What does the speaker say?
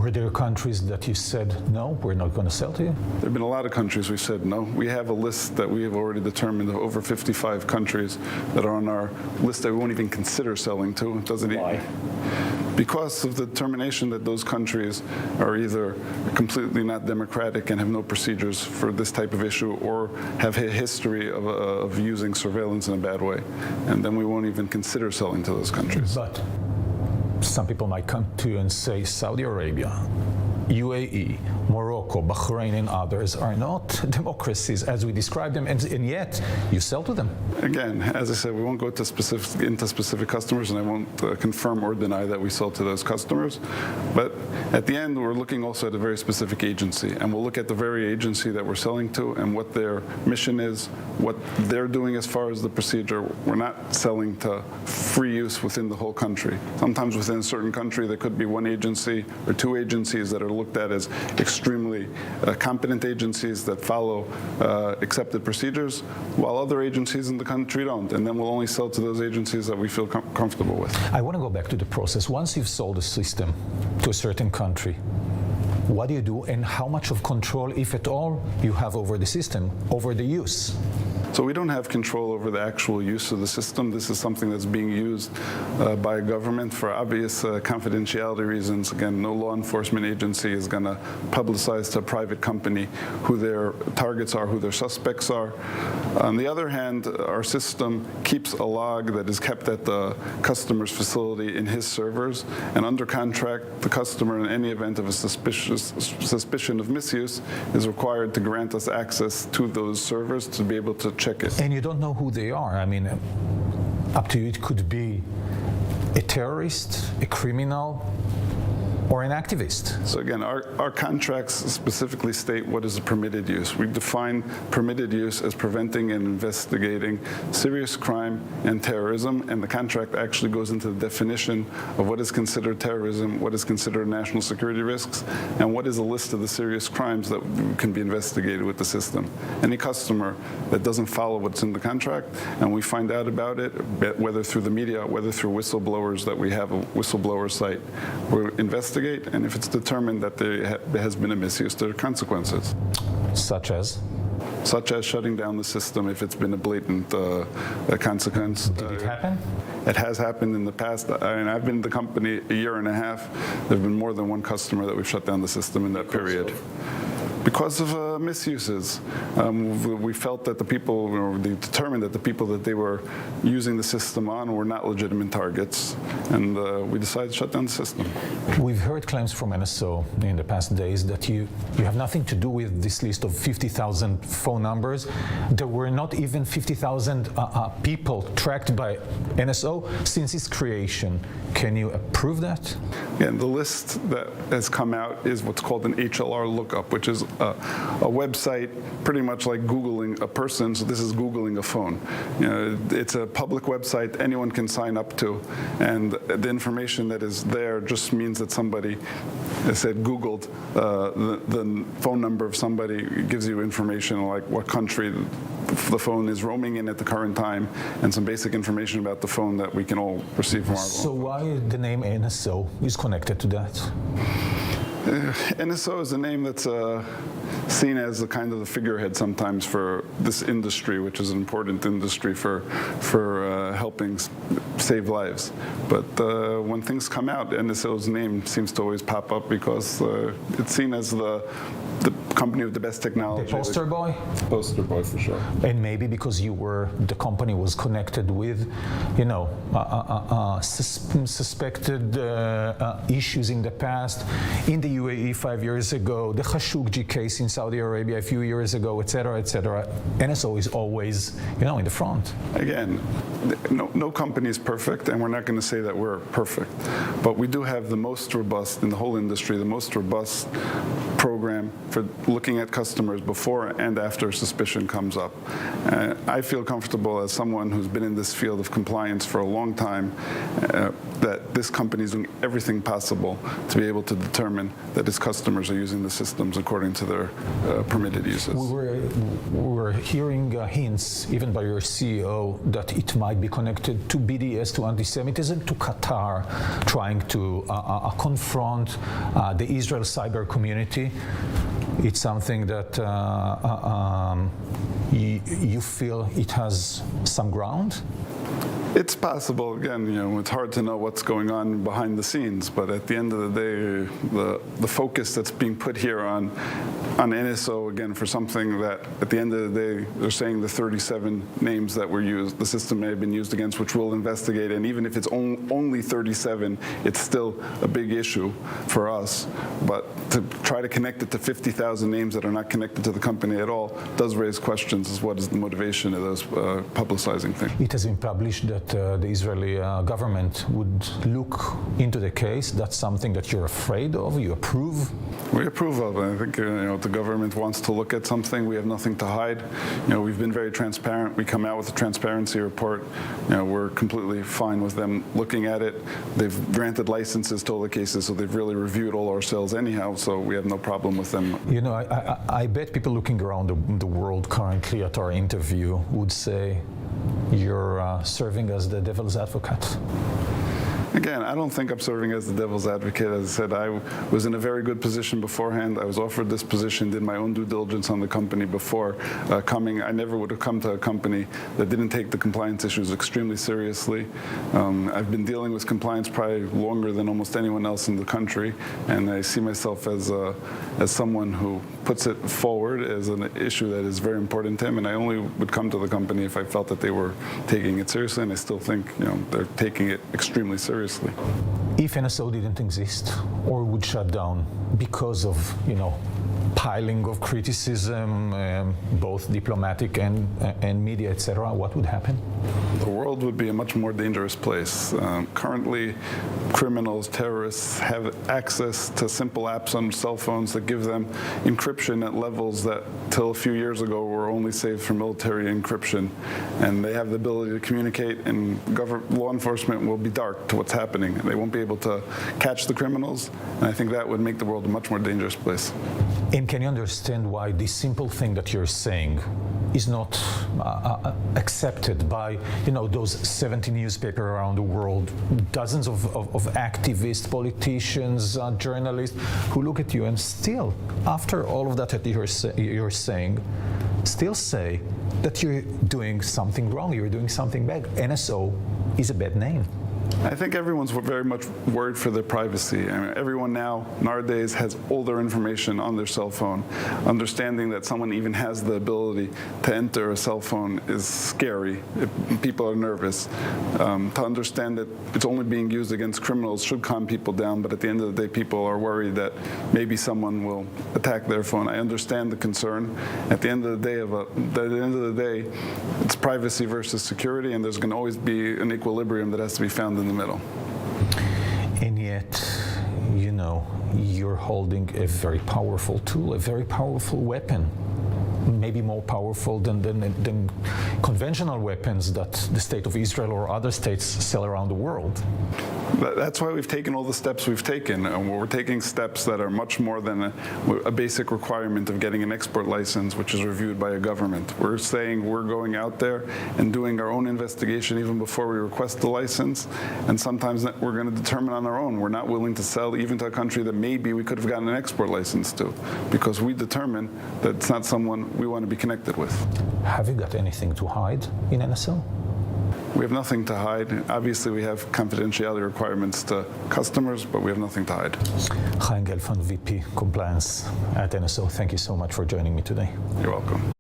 Were there countries that you said, no, we're not going to sell to you? There have been a lot of countries we said no. We have a list that we have already determined of over 55 countries that are on our list that we won't even consider selling to. It doesn't. Why? Because of the determination that those countries are either completely not democratic and have no procedures for this type of issue, or have a history of using surveillance in a bad way. And then we won't even consider selling to those countries. But some people might come to you and say Saudi Arabia, UAE, Morocco, Bahrain, and others are not democracies as we describe them, and yet you sell to them. Again, as I said, we won't go into specific customers, and I won't confirm or deny that we sell to those customers. But at the end, we're looking also at a very specific agency, and we'll look at the very agency that we're selling to and what their mission is, what they're doing as far as the procedure. We're not selling to free use within the whole country. Sometimes within a certain country, there could be one agency or two agencies that are looked at as extremely competent agencies that follow accepted procedures, while other agencies in the country don't. And then we'll only sell to those agencies that we feel comfortable with. I want to go back to the process. Once you've sold a system to a certain country, what do you do, and how much of control, if at all, you have over the system, over the use? So we don't have control over the actual use of the system. This is something that's being used by a government for obvious confidentiality reasons. Again, no law enforcement agency is going to publicize to a private company who their targets are, who their suspects are. On the other hand, our system keeps a log that is kept at the customer's facility in his servers, and under contract, the customer, in any event of a suspicion of misuse, is required to grant us access to those servers to be able to check it. And you don't know who they are. I mean, up to you, it could be a terrorist, a criminal, or an activist. So again, our contracts specifically state what is a permitted use. We define permitted use as preventing and investigating serious crime and terrorism, and the contract actually goes into the definition of what is considered terrorism, what is considered national security risks, and what is a list of the serious crimes that can be investigated with the system. Any customer that doesn't follow what's in the contract, and we find out about it, whether through the media, whether through whistleblowers, that we have a whistleblower site, we'll investigate, and if it's determined that there has been a misuse, there are consequences. Such as? Such as shutting down the system if it's been a blatant consequence. Did it happen? It has happened in the past. I've been in the company a year and a half. There have been more than one customer that we've shut down the system in that period. Because of misuses. We felt that the people, or they determined that the people that they were using the system on were not legitimate targets, and we decided to shut down the system. We've heard claims from NSO in the past days that you have nothing to do with this list of 50,000 phone numbers. There were not even 50,000 people tracked by NSO since its creation. Can you prove that? Yeah, the list that has come out is what's called an HLR lookup, which is a website pretty much like Googling a person. So this is Googling a phone. You know, it's a public website anyone can sign up to, and the information that is there just means that somebody said Googled the phone number of somebody. It gives you information like what country the phone is roaming in at the current time, and some basic information about the phone that we can all receive from our phone. So why the name NSO is connected to that? NSO is a name that's seen as a kind of the figurehead sometimes for this industry, which is an important industry for helping save lives. But when things come out, NSO's name seems to always pop up because it's seen as the company with the best technology. The poster boy? Poster boy, for sure. And maybe because the company was connected with, you know, suspected issues in the past, in the UAE 5 years ago, the Khashoggi case in Saudi Arabia a few years ago, et cetera, et cetera. NSO is always, you know, in the front. Again, no company is perfect, and we're not going to say that we're perfect. But we do have the most robust, in the whole industry, the most robust program for looking at customers before and after suspicion comes up. I feel comfortable as someone who's been in this field of compliance for a long time that this company is doing everything possible to be able to determine that its customers are using the systems according to their permitted uses. We were hearing hints, even by your CEO, that it might be connected to BDS, to anti-Semitism, to Qatar, trying to confront the Israel cyber community. It's something that you feel it has some ground? It's possible. Again, it's hard to know what's going on behind the scenes, but at the end of the day, the focus that's being put here on NSO, again, for something that at the end of the day, they're saying the 37 names that were used, the system may have been used against, which we'll investigate, and even if it's only 37, it's still a big issue for us. But to try to connect it to 50,000 names that are not connected to the company at all does raise questions as what is the motivation of those publicizing things. It has been published that the Israeli government would look into the case. That's something that you're afraid of, you approve? We approve of it. I think if the government wants to look at something, we have nothing to hide. We've been very transparent. We come out with a transparency report. We're completely fine with them looking at it. They've granted licenses to all the cases, so they've really reviewed all our sales anyhow, so we have no problem with them. I bet people looking around the world currently at our interview would say you're serving as the devil's advocate. Again, I don't think I'm serving as the devil's advocate. As I said, I was in a very good position beforehand. I was offered this position, did my own due diligence on the company before coming. I never would have come to a company that didn't take the compliance issues extremely seriously. I've been dealing with compliance probably longer than almost anyone else in the country, and I see myself as someone who puts it forward as an issue that is very important to him, and I only would come to the company if I felt that they were taking it seriously, and I still think they're taking it extremely seriously. If NSO didn't exist or would shut down because of, piling of criticism, both diplomatic and media, etc., what would happen? The world would be a much more dangerous place. Currently, criminals, terrorists have access to simple apps on cell phones that give them encryption at levels that, till a few years ago, were only saved for military encryption. And they have the ability to communicate, and law enforcement will be dark to what's happening. They won't be able to catch the criminals, and I think that would make the world a much more dangerous place. And can you understand why this simple thing that you're saying is not accepted by, those 70 newspapers around the world, dozens of activists, politicians, journalists who look at you and still, after all of that you're saying, still say that you're doing something wrong, you're doing something bad. NSO is a bad name. I think everyone's very much worried for their privacy. Everyone now, nowadays, has all their information on their cell phone. Understanding that someone even has the ability to enter a cell phone is scary. People are nervous. To understand that it's only being used against criminals should calm people down, but at the end of the day, people are worried that maybe someone will attack their phone. I understand the concern. At the end of the day, it's privacy versus security, and there's going to always be an equilibrium that has to be found in the middle. And yet, you're holding a very powerful tool, a very powerful weapon, maybe more powerful than conventional weapons that the state of Israel or other states sell around the world. That's why we've taken all the steps we've taken. We're taking steps that are much more than a basic requirement of getting an export license, which is reviewed by a government. We're saying we're going out there and doing our own investigation even before we request the license, and sometimes we're going to determine on our own. We're not willing to sell even to a country that maybe we could have gotten an export license to, because we determine that it's not someone we want to be connected with. Have you got anything to hide in NSO? We have nothing to hide. Obviously, we have confidentiality requirements to customers, but we have nothing to hide. Chaim Gelfand, VP Compliance at NSO. Thank you so much for joining me today. You're welcome.